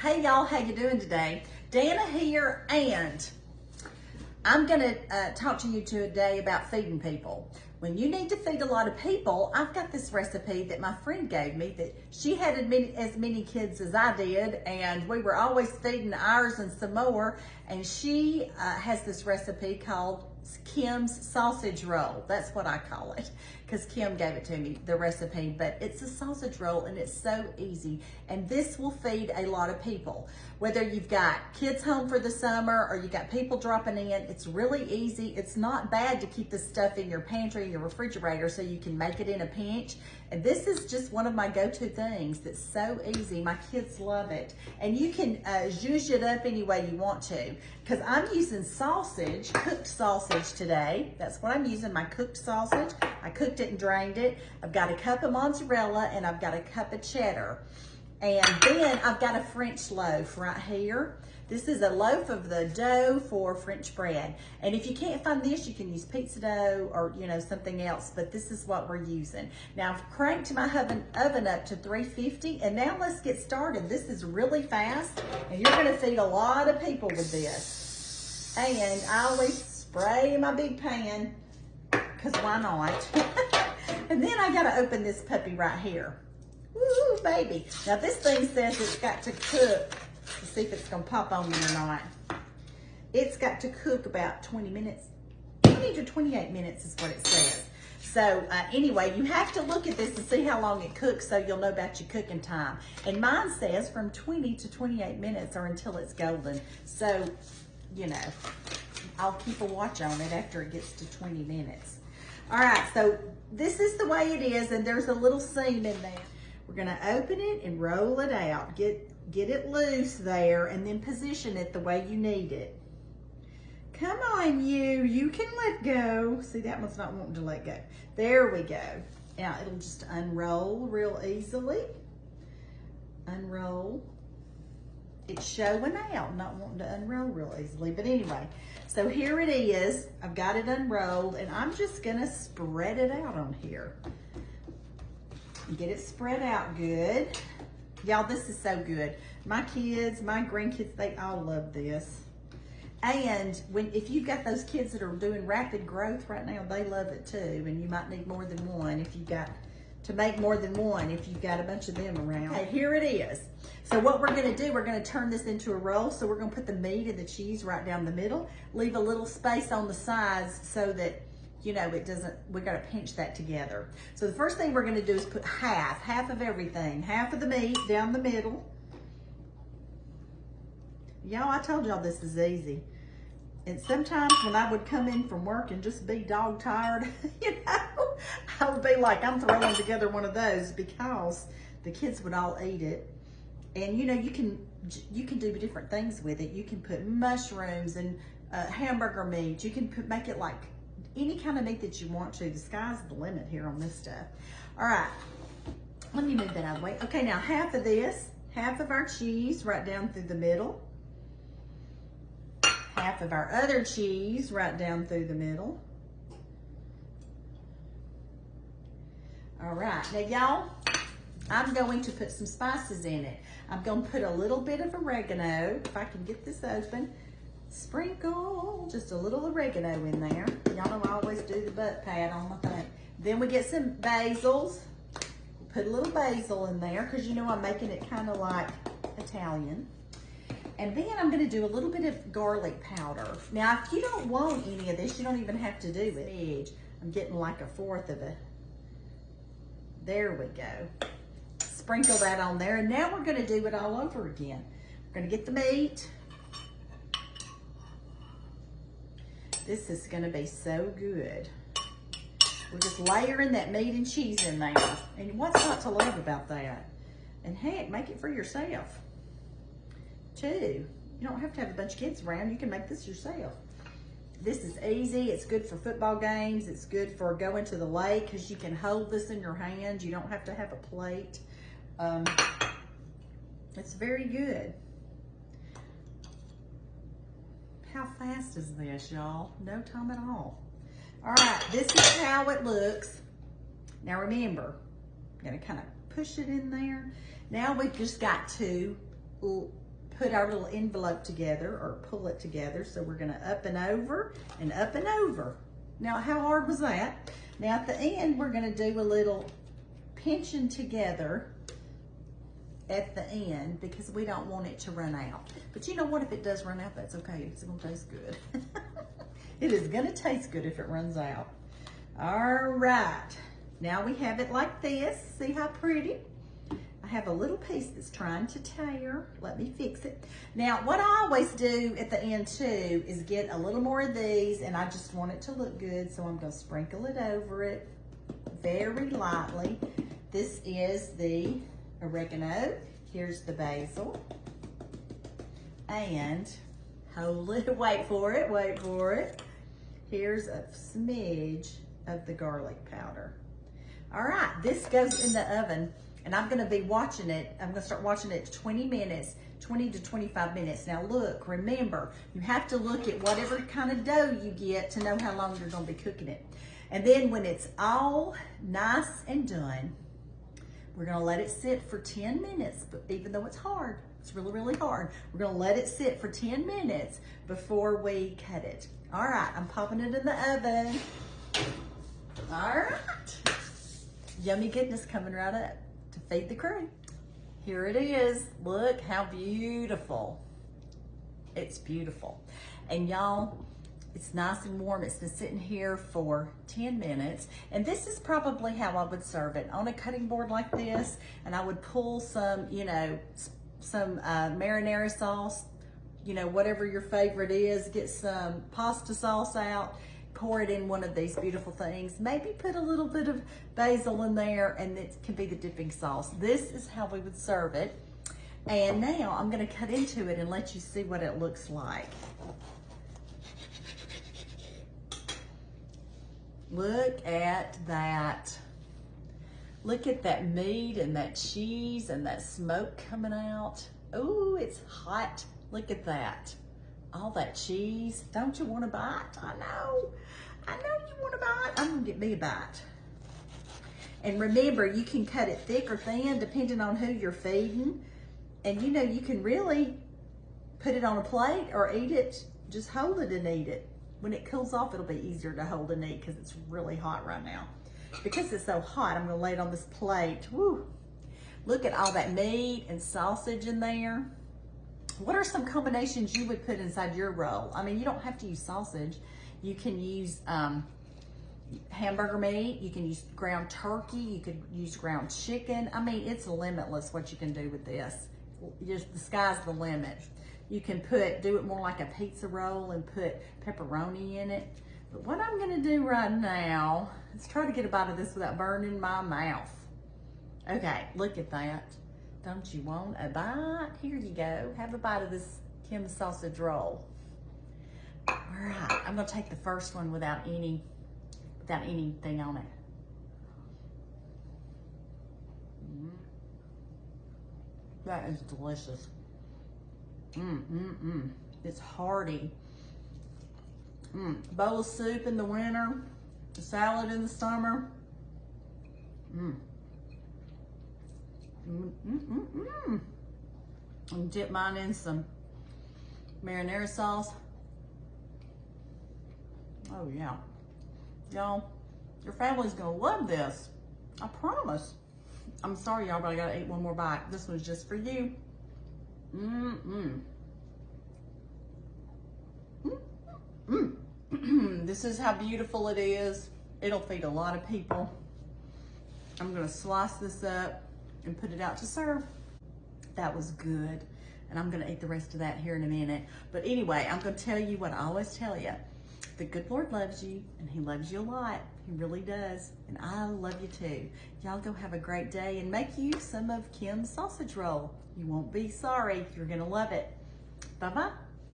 Hey y'all, how you doing today? Dana here, and I'm gonna talk to you today about feeding people. When you need to feed a lot of people, I've got this recipe that my friend gave me that she had as many kids as I did, and we were always feeding ours and some more, and she has this recipe called Kim's sausage roll. That's what I call it because Kim gave it to me, the recipe, but it's a sausage roll and it's so easy. And this will feed a lot of people. Whether you've got kids home for the summer or you got people dropping in, it's really easy. It's not bad to keep this stuff in your pantry, your refrigerator, so you can make it in a pinch. And this is just one of my go-to things that's so easy. My kids love it. And you can zhuzh it up any way you want to, because I'm using sausage, cooked sausage today. That's what I'm using, my cooked sausage. I cooked it and drained it. I've got a cup of mozzarella and I've got a cup of cheddar. And then I've got a French loaf right here. This is a loaf of the dough for French bread. And if you can't find this, you can use pizza dough or something else, but this is what we're using. Now I've cranked my oven up to 350, and now let's get started. This is really fast, and you're gonna feed a lot of people with this. And I always spray my big pan, because why not? And then I gotta open this puppy right here. Woo, baby. Now this thing says it's got to cook. Let's see if it's gonna pop on me or not. It's got to cook about 20 minutes. 20 to 28 minutes is what it says. So anyway, you have to look at this and see how long it cooks so you'll know about your cooking time. And mine says from 20 to 28 minutes or until it's golden. So, I'll keep a watch on it after it gets to 20 minutes. All right, so this is the way it is, and there's a little seam in there. We're gonna open it and roll it out. Get it loose there, and then position it the way you need it. Come on, you can let go. See, that one's not wanting to let go. There we go. Now it'll just unroll real easily. Unroll. It's showing out, not wanting to unroll real easily, but anyway. So here it is. I've got it unrolled, and I'm just gonna spread it out on here. Get it spread out good. Y'all, this is so good. My kids, my grandkids, they all love this. And if you've got those kids that are doing rapid growth right now, they love it too. And you might need more than one if you've got to make more than one if you've got a bunch of them around. Okay, here it is. So what we're gonna do, we're gonna turn this into a roll. So we're gonna put the meat and the cheese right down the middle, leave a little space on the sides so that it doesn't, we gotta pinch that together. So the first thing we're gonna do is put half of everything, half of the meat down the middle. Y'all, I told y'all this is easy. And sometimes when I would come in from work and just be dog tired, I would be like, I'm throwing together one of those because the kids would all eat it. And you can do different things with it. You can put mushrooms and hamburger meat. You can make it like any kind of meat that you want to. The sky's the limit here on this stuff. All right, let me move that out of the way. Okay, now half of this, half of our cheese right down through the middle. Half of our other cheese right down through the middle. All right, now y'all, I'm going to put some spices in it. I'm going to put a little bit of oregano, if I can get this open. Sprinkle just a little oregano in there. Y'all know I always do the butt pad on my thing. Then we get some basils. Put a little basil in there because I'm making it kind of like Italian. And then I'm gonna do a little bit of garlic powder. Now, if you don't want any of this, you don't even have to do it. I'm getting like a fourth of it. There we go. Sprinkle that on there. And now we're gonna do it all over again. We're gonna get the meat. This is gonna be so good. We're just layering that meat and cheese in there. And what's not to love about that? And heck, make it for yourself too. You don't have to have a bunch of kids around. You can make this yourself. This is easy. It's good for football games. It's good for going to the lake because you can hold this in your hand. You don't have to have a plate. It's very good. How fast is this, y'all? No time at all. All right, this is how it looks. Now remember, I'm gonna kind of push it in there. Now we've just got to put our little envelope together or pull it together. So we're gonna up and over and up and over. Now, how hard was that? Now at the end, we're gonna do a little pinching together at the end because we don't want it to run out. But you know what, if it does run out, that's okay. It's gonna taste good. It is gonna taste good if it runs out. All right, now we have it like this. See how pretty? I have a little piece that's trying to tear. Let me fix it. Now, what I always do at the end too is get a little more of these, and I just want it to look good, so I'm gonna sprinkle it over it very lightly. This is the oregano. Here's the basil. And, hold it, wait for it, wait for it. Here's a smidge of the garlic powder. All right, this goes in the oven. And I'm gonna be watching it. I'm gonna start watching it 20 minutes, 20 to 25 minutes. Now look, remember, you have to look at whatever kind of dough you get to know how long you're gonna be cooking it. And then when it's all nice and done, we're gonna let it sit for 10 minutes, but even though it's hard, it's really, really hard. We're gonna let it sit for 10 minutes before we cut it. All right, I'm popping it in the oven. All right, yummy goodness coming right up to feed the crew. Here it is. Look how beautiful. It's beautiful. And y'all, it's nice and warm. It's been sitting here for 10 minutes. And this is probably how I would serve it, on a cutting board like this. And I would pull some, you know, some marinara sauce, you know, whatever your favorite is. Get some pasta sauce out. Pour it in one of these beautiful things. Maybe put a little bit of basil in there, and it can be the dipping sauce. This is how we would serve it. And now I'm gonna cut into it and let you see what it looks like. Look at that. Look at that meat and that cheese and that smoke coming out. Ooh, it's hot. Look at that. All that cheese. Don't you want a bite? I know you want a bite. I'm gonna get me a bite. And remember, you can cut it thick or thin depending on who you're feeding. And you know, you can really put it on a plate or eat it. Just hold it and eat it. When it cools off, it'll be easier to hold and eat because it's really hot right now. Because it's so hot, I'm gonna lay it on this plate. Woo! Look at all that meat and sausage in there. What are some combinations you would put inside your roll? I mean, you don't have to use sausage. You can use hamburger meat. You can use ground turkey. You could use ground chicken. I mean, it's limitless what you can do with this. Just the sky's the limit. You can do it more like a pizza roll and put pepperoni in it. But what I'm gonna do right now is try to get a bite of this without burning my mouth. Okay, look at that. Don't you want a bite? Here you go. Have a bite of this Kim's sausage roll. All right, I'm gonna take the first one without anything on it. That is delicious. It's hearty. Bowl of soup in the winter, a salad in the summer. And dip mine in some marinara sauce. Oh yeah. Y'all, your family's gonna love this. I promise. I'm sorry y'all, but I gotta eat one more bite. This one's just for you. This is how beautiful it is. It'll feed a lot of people. I'm gonna slice this up and put it out to serve. That was good. And I'm gonna eat the rest of that here in a minute. But anyway, I'm gonna tell you what I always tell you. The good Lord loves you, and he loves you a lot. He really does. And I love you too. Y'all go have a great day and make you some of Kim's sausage roll. You won't be sorry. You're gonna love it. Bye-bye.